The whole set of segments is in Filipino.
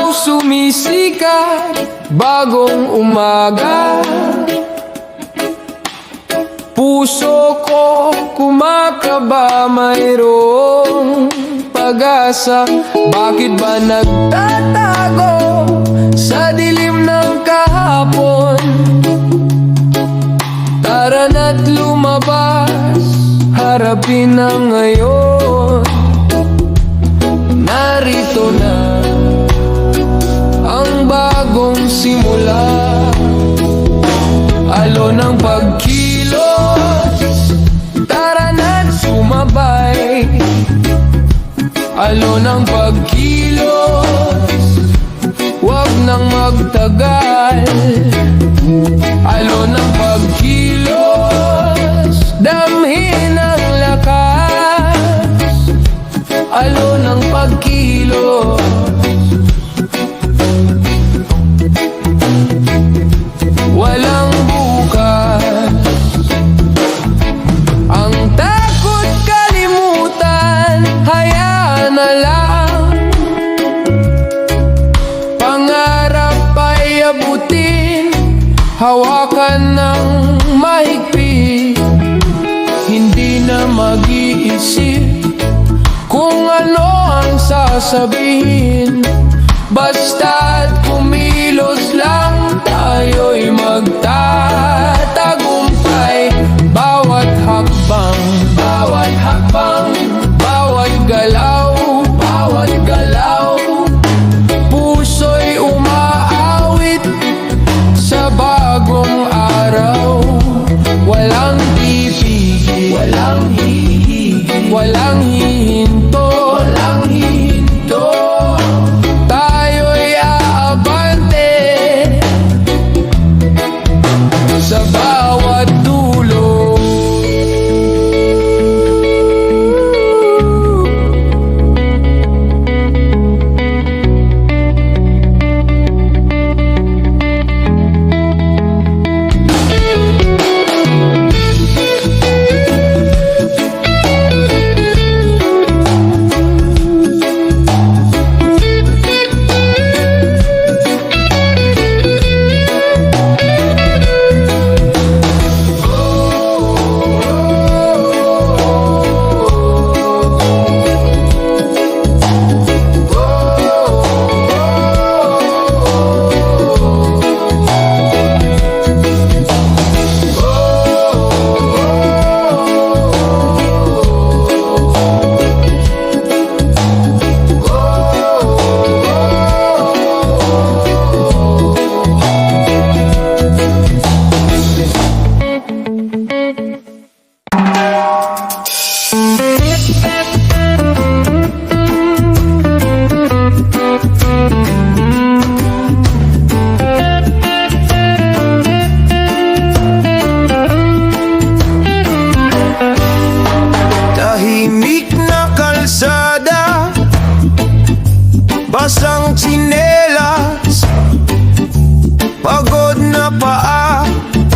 araw sumisikat, bagong umaga. Puso ko kumakaba, mayroong pag-asa. Bakit ba nagtatago sa dilim ng kahapon? Tara na't lumabas, harapin ang ngayon. Narito na ang bagong simula. Alon ng pagkilos, tara na't sumabay. Alon ng pagkilos, huwag nang magtagal. Alon ng pagkilos, damhin ang lakas. Alon ng pagkilos, walang bukas. Ang takot kalimutan, hayaan na lang. Pangarap ay abutin, hawakan ng mahigpit. Hindi na mag-iisip kung ano ang sasabihin. Basta't kumilos lang, tayo'y magtatagumpay. Bawat hakbang, bawat hakbang, bawat galaw, bawat galaw. Puso'y umaawit sa bagong araw. Walang pipigil, walang hihigil, walang hihinto, walang hihinto. Tayo'y aabante sa bawat dulo. Basang tsinelas, pagod na paa.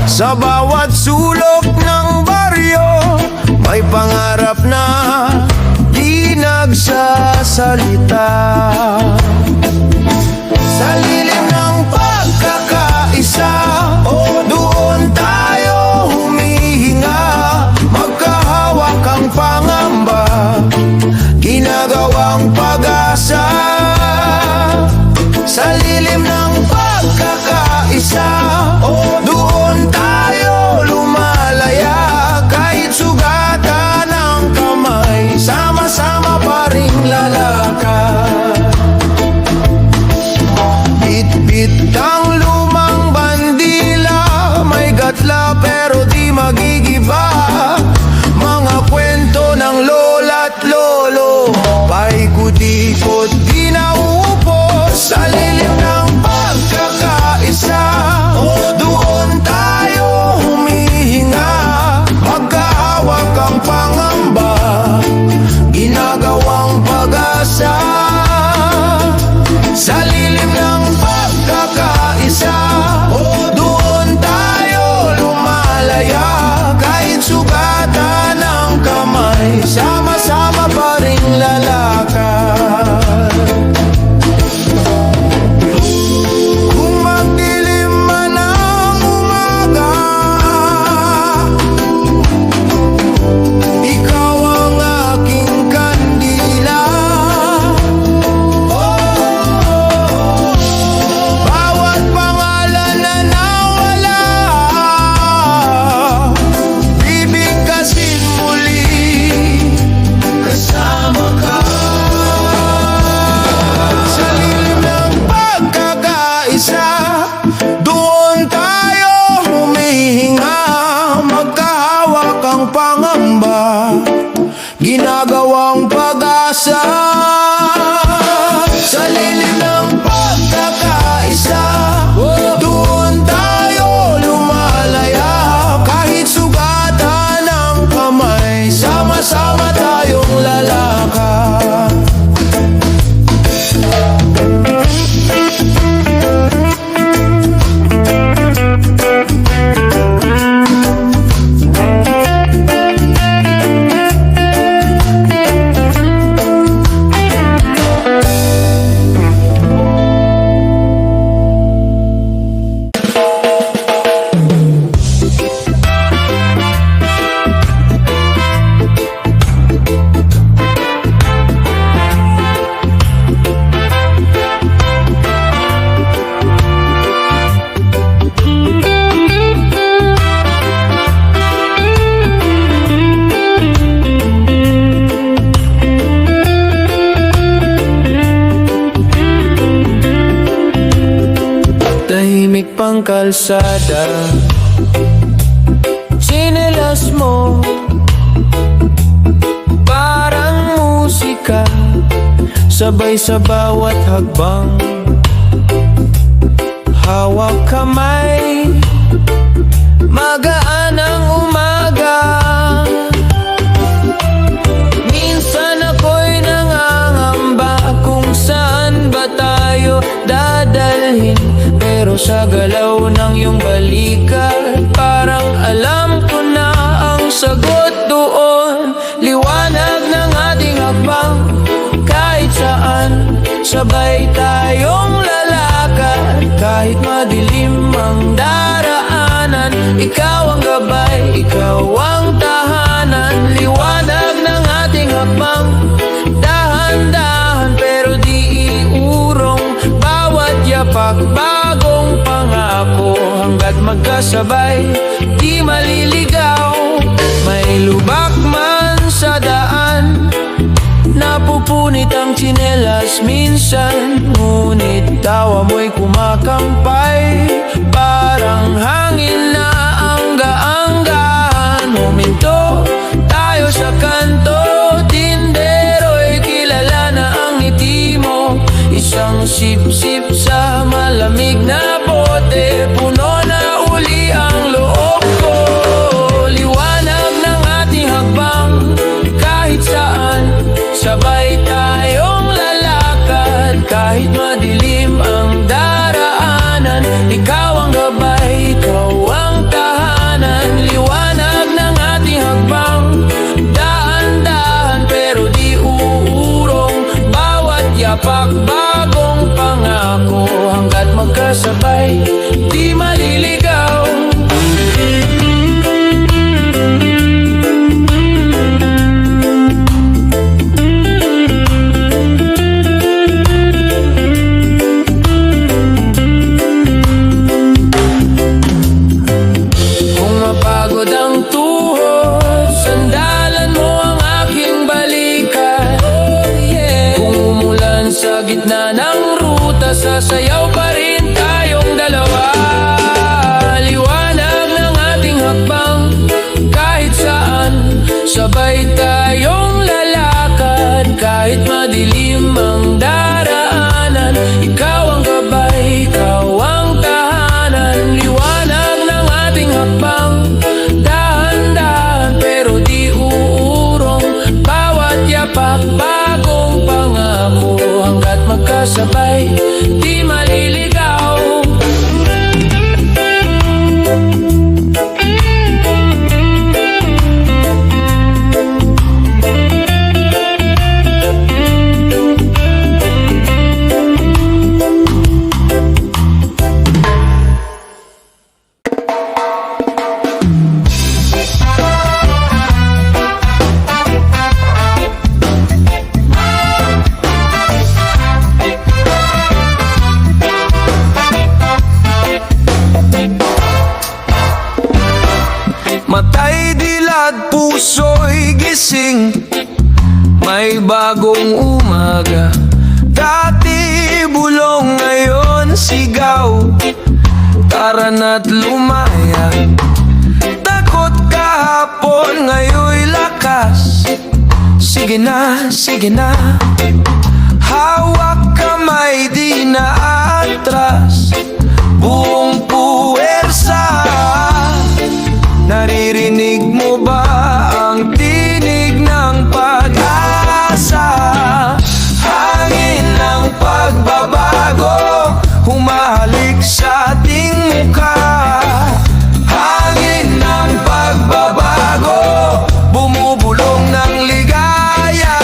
Sa bawat sulok ng baryo, may pangarap na di nagsasalita. Sa lilim ng pagkakaisa, doon tayo humihinga. Magkahawak ang pangamba, ginagawang pag-asa. Sa lilim ng pagkakaisa, doon tayo lumalaya. Kahit sugatan ng kamay, sama-sama pa rin lalakad. Bit-bit ang lumang bandila, may gatla pero di magigiba. Mga kwento ng lola't lolo, paikot-ikot di nauupos. Sa lilim ng pagkakaisa, doon tayo humihinga. Magkahawak ang pangamba, ginagawang pag-asa. Sa lilim ng pagkakaisa, doon tayo lumalaya. Kahit sugatan ng kamay, sama-sama pa rin lalakad. ng kalsada. Tsinelas mo parang musika, sabay sa bawat hagbang. Hawak kamay, magaan ang umaga. Minsan ako'y nangangamba kung saan ba tayo dadalhin. Pero sa galaw ng iyong balikat, parang alam ko na ang sagot doon. Liwanag ng ating hakbang, kahit saan sabay tayong lalakad. Kahit madilim ang daraanan, ikaw ang gabay, ikaw ang tahanan. Liwanag ng ating hakbang, dahan-dahan pero di iurong. Bawat yapak, bagong pangako. Hanggat magkasabay, di maliligaw. May lubak man sa daan, napupunit ang tsinelas minsan. Ngunit tawa mo'y kumakampay, parang hangin na angga-anggahan. Huminto tayo sa kanto, tindero'y kilala na ang ngiti mo. Isang sip-sip sa malamig na bote, puno na uli ang loob ko. Liwanag ng ating hakbang, kahit saan sabay tayong lalakad. Kahit madilim ang daraanan, ikaw ang gabay, ikaw ang tahanan. Liwanag ng ating hakbang, daan-dahan pero di uurong. Bawat yapak, bagong pangako. Hanggat magkasabay, di maliligaw. Kung mapagod ang tuhod, sandalan mo ang aking balikat. Kung umulan sa gitna ng ruta, sasayaw pa rin tayong dalawa. Liwanag ng ating hakbang, kahit saan sabay tayong lalakad. Kahit madilim ang daraanan, ikaw ang gabay, ikaw ang tahanan. Liwanag ng ating hakbang, dahan-dahan pero di uurong. Bawat yapak, bagong pangako. Hanggat magkasabay, di maliligaw. Matay, dilad, puso'y gising, may bagong umaga. Dati bulong, ngayon sigaw, tara na't lumaya. Takot kahapon, ngayon'y lakas. Sige na, sige na, hawak kamay, di na atras. Buong puwersa, naririnig mo ba ang tinig ng pag-asa? Hangin ng pagbabago, humahalik sa ating mukha. Hangin ng pagbabago, bumubulong ng ligaya.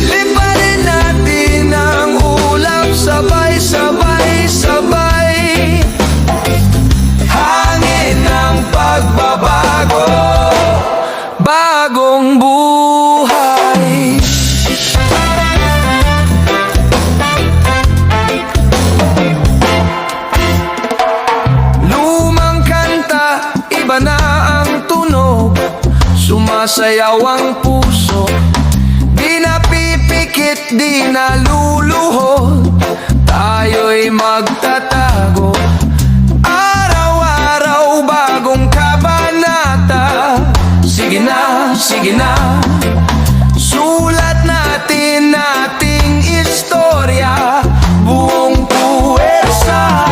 Liparin natin ang ulap, sabay-sabay, sabay. Hangin ng pagbabago, bagong buhay. Lumang kanta, iba na ang tunog, sumasayaw ang puso. Di napipikit, di naluluhod, tayo'y magtatago. na. Sulat natin ating istorya, buong puwersa.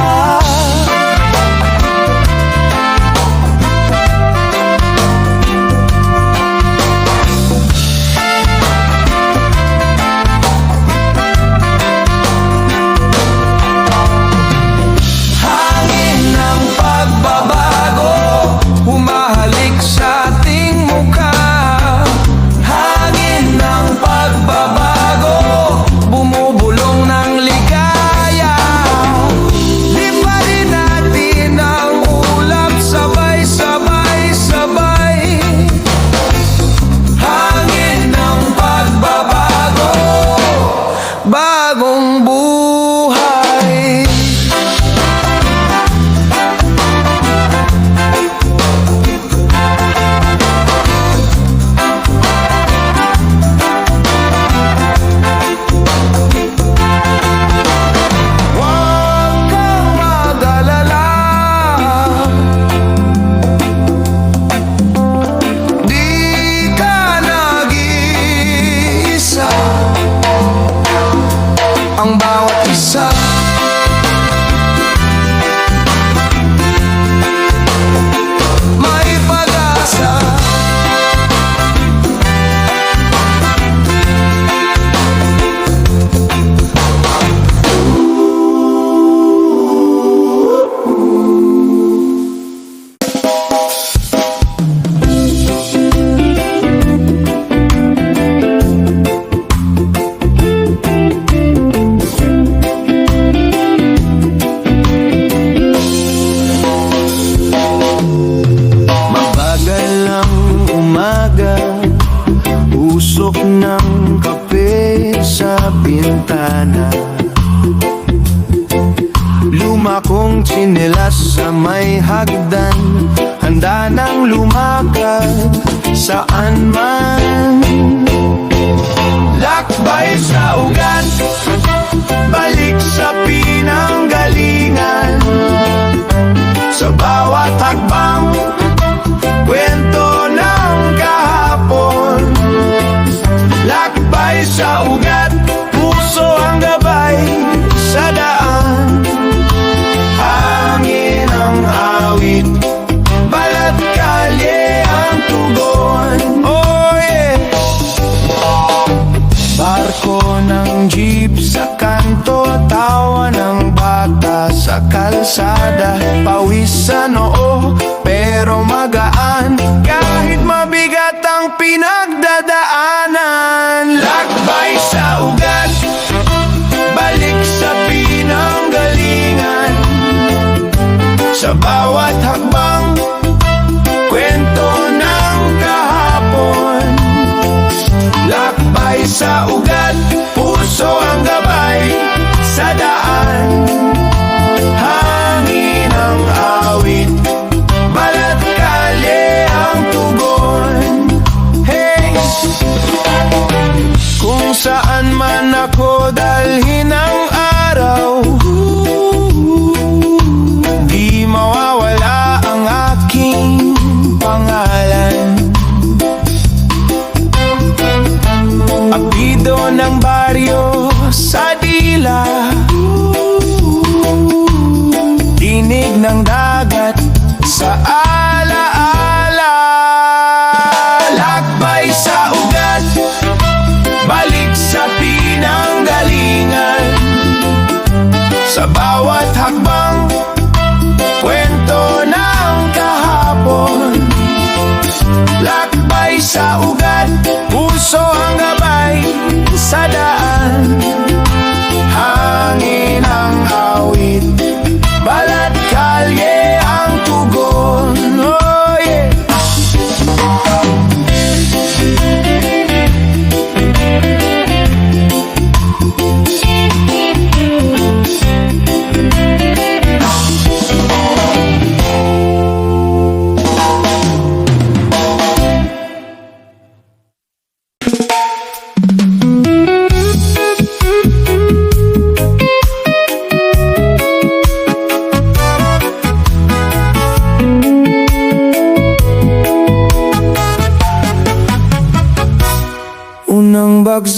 Hangin ng pagbabago, humahalik sa ating mukha. Hangin ng pagbabago, bumubulong ng ligaya. Liparin natin ang ulap, sabay-sabay-sabay. Hangin ng pagbabago, bagong buhay. Huwag kang mag-alala, di ka nag-iisa. Ang bawat isa may pag-asa. Mabagal ang umaga, usok ng kape sa bintana. Luma kong tsinelas sa may hagdan, handa nang lumakad saan man. Lakbay sa ugat, balik sa pinanggalingan. Sa bawat hakbang, kwento ng kahapon. Lakbay sa ugat, puso ang gabay sa daan. Hangin ang awit, balat kalye ang tugon. Oh yeah! Barko ng jeep sa kanto, tawa ng bata sa kalsada. Pawis sa noo, pero magaan, kahit mabigat ang pinagdadaanan. Lakbay sa ugat, balik sa pinanggalingan. Sa bawat hakbang, kwento ng kahapon. Lakbay sa ugat, puso ang gabay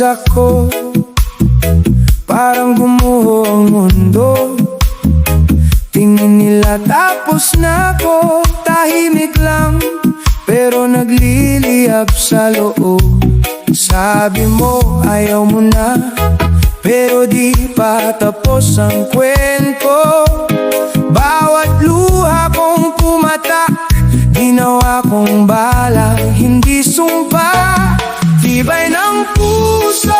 ako, parang gumuho ang mundo. Tingin nila tapos na ako, tahimik lang pero nagliliyab sa loob. Sabi mo ayaw mo na, pero di pa tapos ang kwento. Bawat luha kong pumatak, ginawa kong bala, hindi sumpa. Tibay ng puso,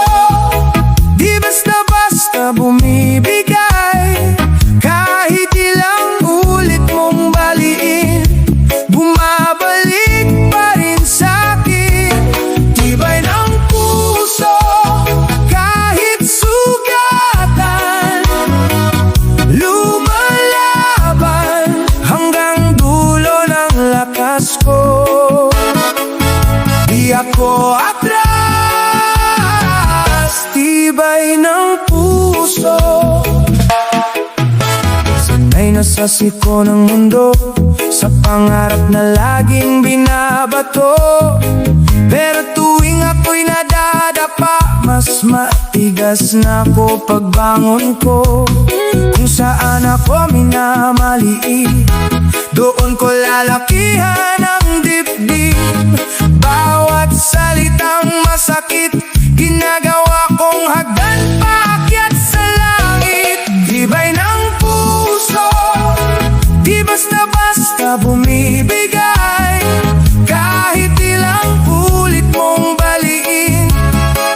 di basta-basta bumibigay. Kahit ilang ulit mong baliin, bumabalik pa rin sa'kin. Tibay ng puso, kahit sugatan, lumalaban hanggang dulo ng lakas ko. Di ako atras, tibay ng puso. Sanay na sa siko ng mundo, sa pangarap na laging binabato. Pero tuwing ako'y nadadapa, mas matigas na ko pagbangon ko. Kung saan ako minamaliit, doon ko lalakihan ang dibdib. Bawat salitang masakit, ginagawa kong hagdan paakyat sa langit. Tibay ng puso, di basta-basta bumibigay. Kahit ilang ulit mong baliin,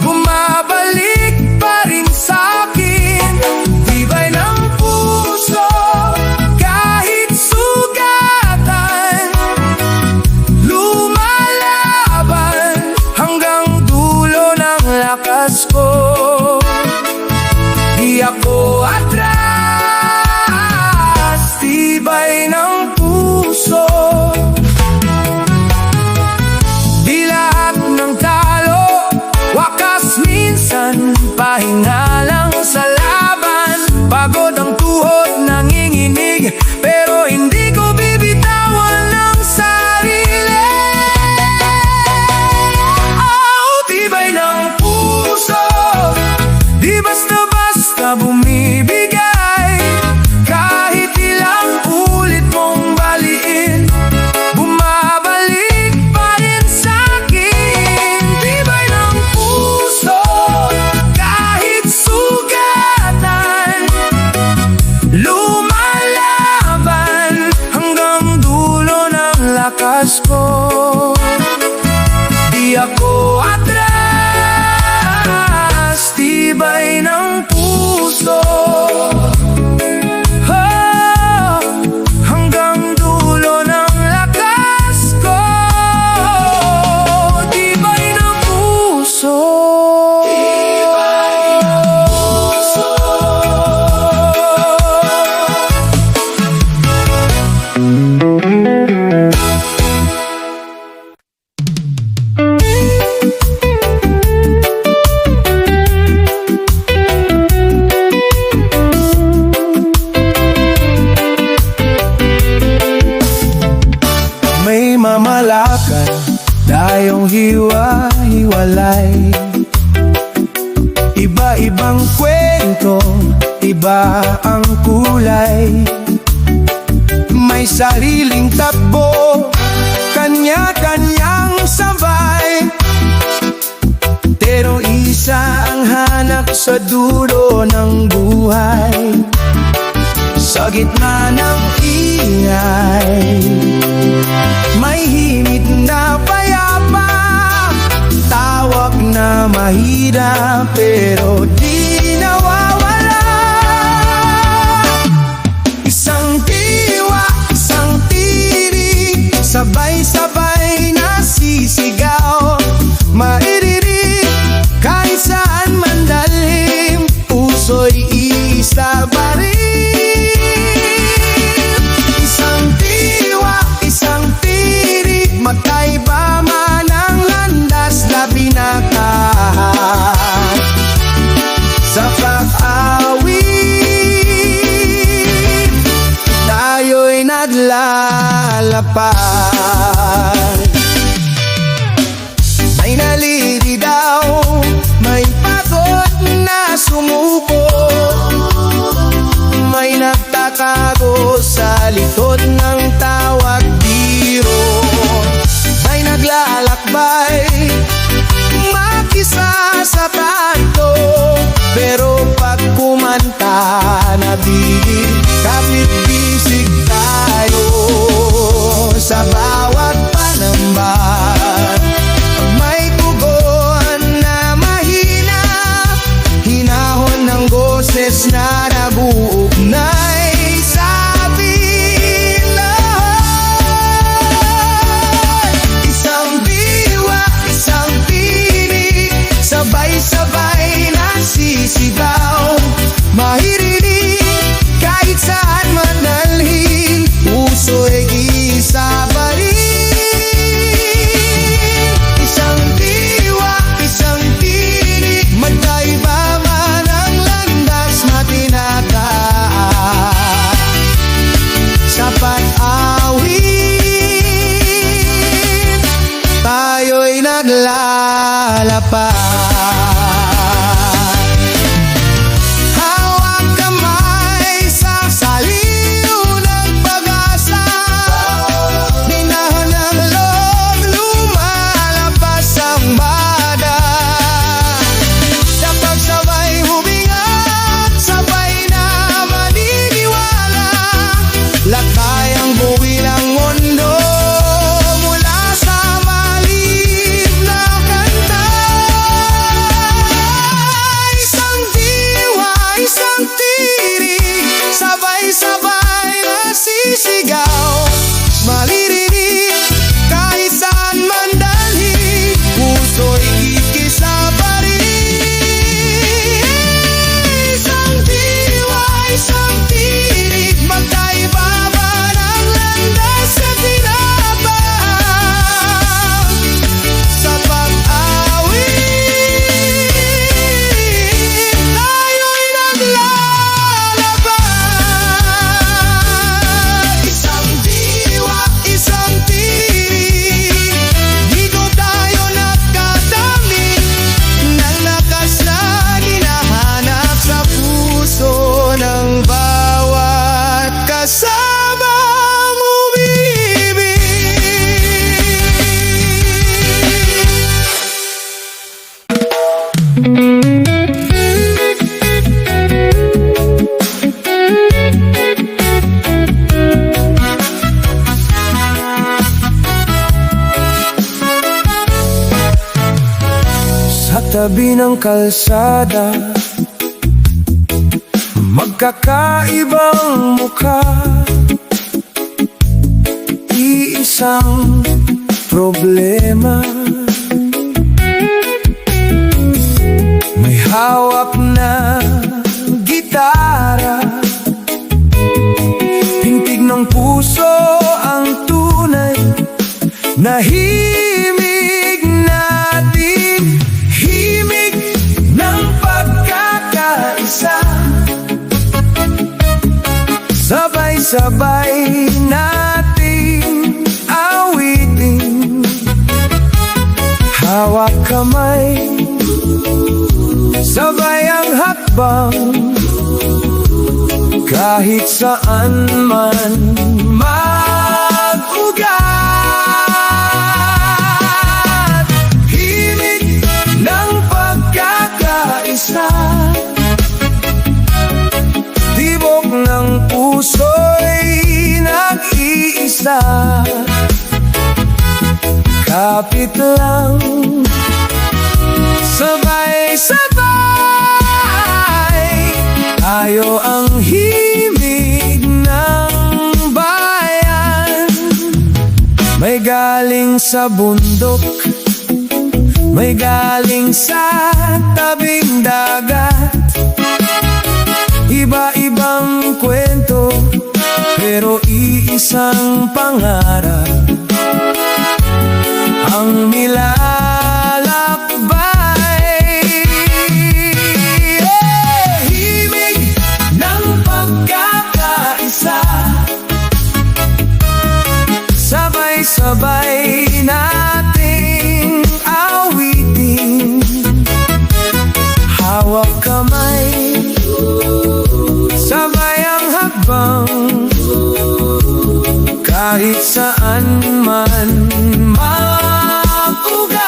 bumabalik pa rin sa'kin. Tibay ng puso, kahit sugatan, lumalaban hanggang dulo ng lakas ko. Di ako atras, tibay ng puso. Di lahat ng talo wakas, minsan pahinga lang sa laban. Pagod ang tuhod, nanginginig, pero hindi ko bibitawan ng sarili. Oh, tibay ng puso, di basta-basta bumibigay. Kahit ilang ulit mong baliin, bumabalik pa rin sa'kin. Tibay ng puso, kahit sugatan, lumalaban hanggang dulo ng lakas ko. Di ako atras, tibay ng puso. Oh, hanggang dulo ng lakas ko. Tibay ng puso. Tibay ng puso. May mamalakan tayong hiwa-hiwalay. Iba-ibang kwento, iba ang kulay. May sariling takbo, kanya-kanyang sabay. Pero isa ang hanap sa dulo ng buhay. Sa gitna ng ingay, may himit na payapa, tawag na mahirap pero di nawawala. Isang diwa, isang tirik, sabay-sabay nasisigaw. Mairirig kahit saan man dalhin, puso'y isa pa rin. Magkaiba man ang landas na binakahan sa pag-awit, tayo'y naglalapad. May naliligaw, may likod ng tawag biro ay naglalakbay, mag-isa sa kanto. Pero pag kumanta, nabigil, kapit-bisig tayo. Sa bawat panambat, may tugon na mahina, hinahon ng boses na nag-uugnay sa ating lahat. Isang diwa, isang tinig, sabay-sabay nasisigaw, mahirinig kahit saan man dalhin, puso'y isa pa rin. Isang diwa, isang tinig, magkaiba man ang landas na tinataan sa pag-awit, tayo'y naglalapad. Hawak kamay sa saliw ng pag-asa, dinahan ng loob, lumalabas ang bada. Kapag sabay humingat, sabay na maniniwala, lakay ang buwi ng mundo mula sa maliit na kanta. Isang diwa, isang tinig, sabay-sabay nasisigaw, malirinig kahit saan man dalhin, puso'y kikisa pa rin. Isang diwa, isang tinig, magkaiba ba ng landas sa tinapang sa pag-awit, tayo'y naglalabas. Isang diwa, isang tinig, dito tayo nagkadamit ng lakas na hinahanap sa puso ng bawat kasamang umibig. Sa tabi ng kalsada, magkakaibang mukha, iisang problema. May hawak na gitara, tintig ng puso ang tunay na himig natin, himig ng pagkakaisa. Sabay-sabay nating awitin, hawak kamay, sabay ang hakbang, kahit saan man mag-ugat. Himig ng pagkakaisa, tibok ng puso'y nag-iisa. Kapit lang, sabay-sabay, tayo ang himig ng bayan. May galing sa bundok, may galing sa tabing dagat, iba-ibang kwento, pero iisang pangarap ang nilalakbay. Himig ng pagkakaisa, sabay-sabay nating awitin, hawak kamay, sabay ang hakbang, kahit saan man magugat.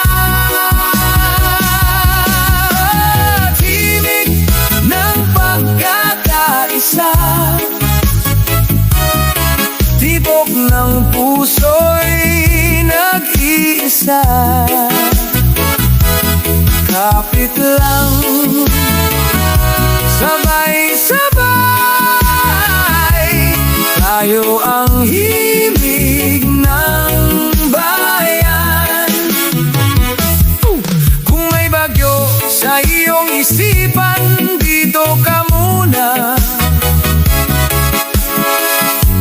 Himig ng pagkakaisa, tibok ng puso'y nag-iisa. Kapit lang, sabay-sabay, tayo ang himig ng bayan. Kung may bagyo sa iyong isipan, dito ka muna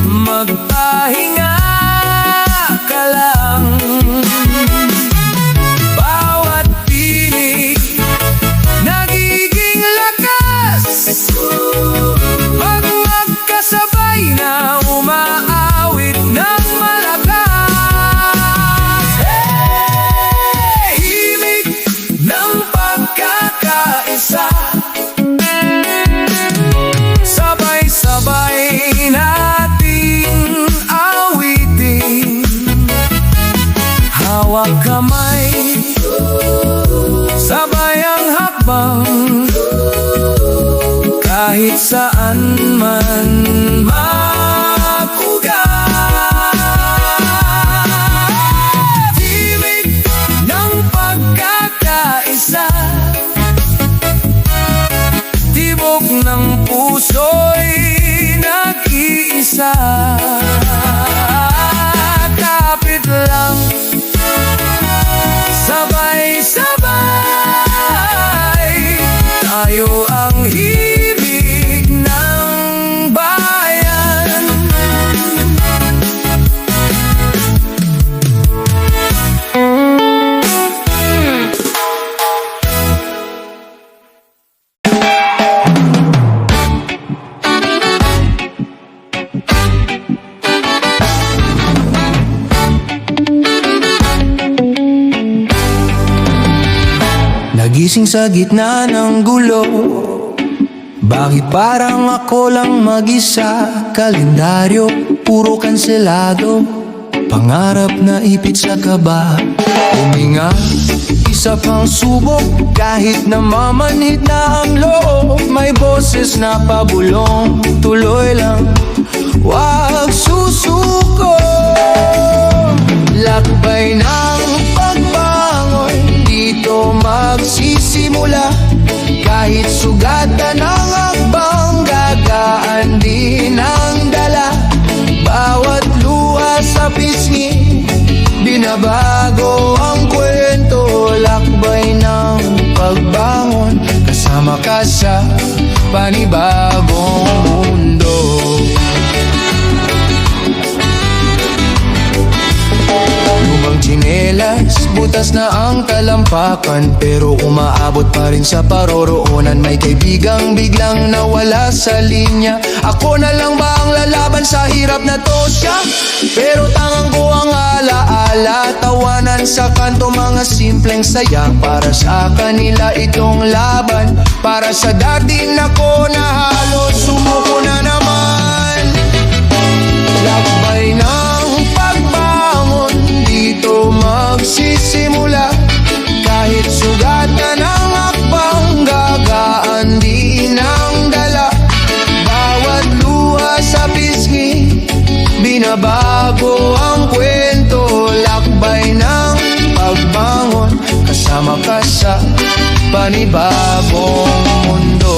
magpahinga ka lang. Bawat pinig nagiging lakas pag magkasabay na umaawit ng malakas. Hey! Himig ng pagkakaisa, sabay-sabay nating awitin. Hawak kamay, sabay ang hakbang, kahit saan man magugat. Himig ng pagkakaisa, tibok ng puso'y nag-iisa. Kapit lang, sabay-sabay, tayo ang himig ng bayan. Nagising sa gitna ng gulo, bakit parang ako lang mag-isa? Kalendaryo, puro kanselado, pangarap na ipit sa kaba. Huminga, isa pang subok, kahit namamanhid na ang loob. May boses na pabulong, tuloy lang, wag susuko. Lakbay ng pagbangon, dito magsisimula. Kahit sugatan ang akbang, gagaan din ang dala. Bawat luha sa pisngi, binabago ang kwento. Lakbay ng pagbangon, kasama ka sa panibagong mundo. Lumang tsinelas, butas na ang talampakan, pero umaabot pa rin sa paroroonan. May kaibigang biglang nawala sa linya. Ako na lang ba ang lalaban sa hirap na to? Siya, pero tangang ko ang alaala. Tawanan sa kanto, mga simpleng saya. Para sa kanila itong laban, para sa dati na ko na halos sumuko na naman. Lakbay ng pagbangon, dito magsisimula. Kahit sugatan ang akbang, gagaan din ang dala. Bawat luha sa pisngi, binabago ang kwento. Lakbay ng pagbangon, kasama ka sa panibagong mundo.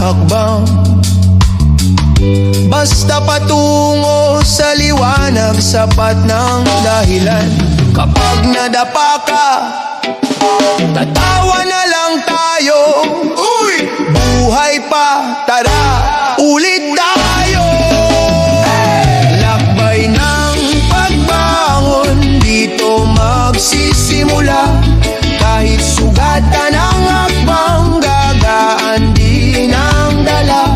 Hakbang, basta patungo sa liwanag, sapat ng dahilan. Kapag nadapa ka, tatawa na lang tayo. Uy! Buhay pa, tara, ulit tayo. Lakbay ng pagbangon, dito magsisimula. Kahit sugatan ang akbang, gagaan din ang dala.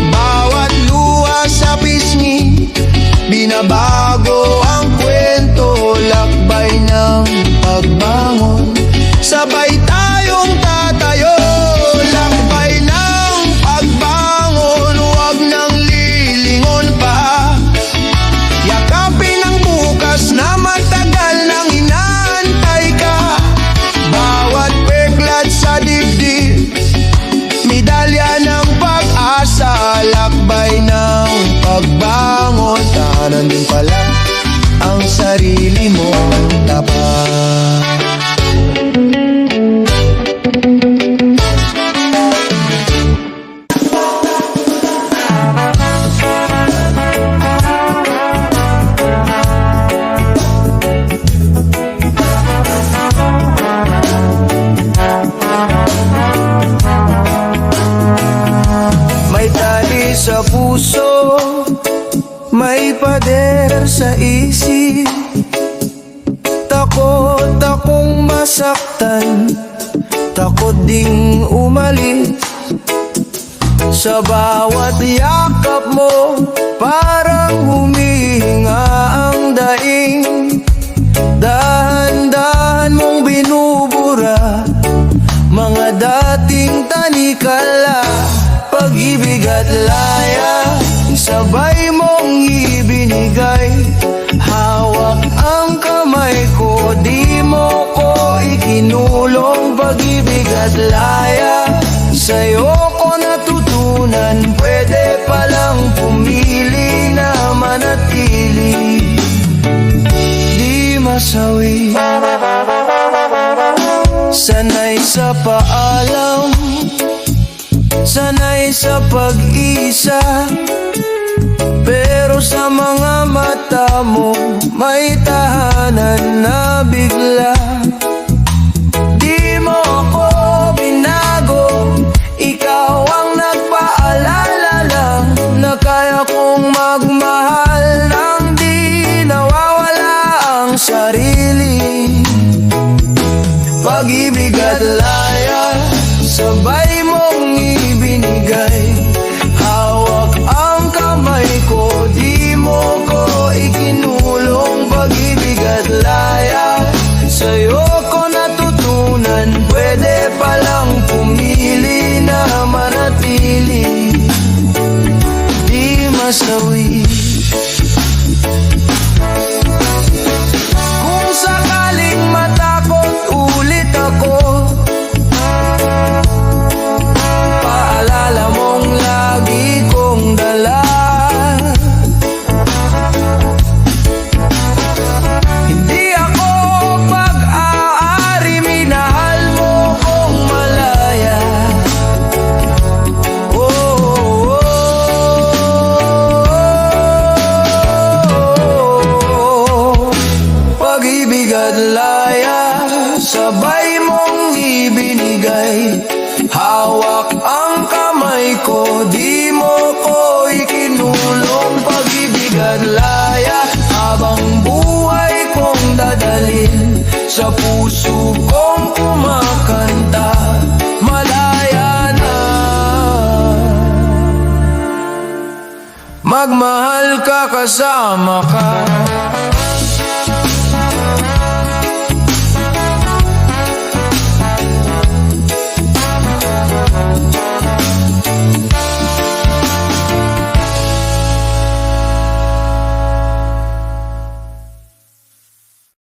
Bawat luha sa pisngi, binabago ang kwento. Lakbay ng pagbangon, sabay tayong isip. Takot akong masaktan, takot ding umalis. Sa bawat yakap mo, parang humihinga ang daing. Dahan-dahan mong binubura mga dating tanikala. Pag-ibig at laya, sabay mong ibinigay. Hawak ang kamay ko, di mo ko ikinulong. Pag-ibig at laya, sa'yo ko natutunan. Pwede palang pumili na manatili, di masawi. Sanay sa paalam, sanay sa pag-isa, pero sa mga mata mo may tahanan na bigla. Di mo ako binago, ikaw ang nagpaalala lang na kaya kong magmahal nang di nawawala ang sarili. Pag-ibig at laya, sabay mong ibinigay. Hawak ang kamay ko, di mo ko ikinulong. Pag-ibig at laya, sa'yo ko natutunan. Pwede palang pumili na manatili, di masawi. Kung sakaling matakot ulit ako, paalala mong lagi kong dala. Hindi ako pag-aari, minahal mo kong malaya. Oh, oh, oh. Pag-ibig at laya, sabay mong ibinigay. Hawak ang kamay ko, di mo ko ikinulong. Pag-ibig at laya, habang buhay kong dadalhin. Sa puso kong kumakanta, malaya na. Magmahal ka, kasama ka.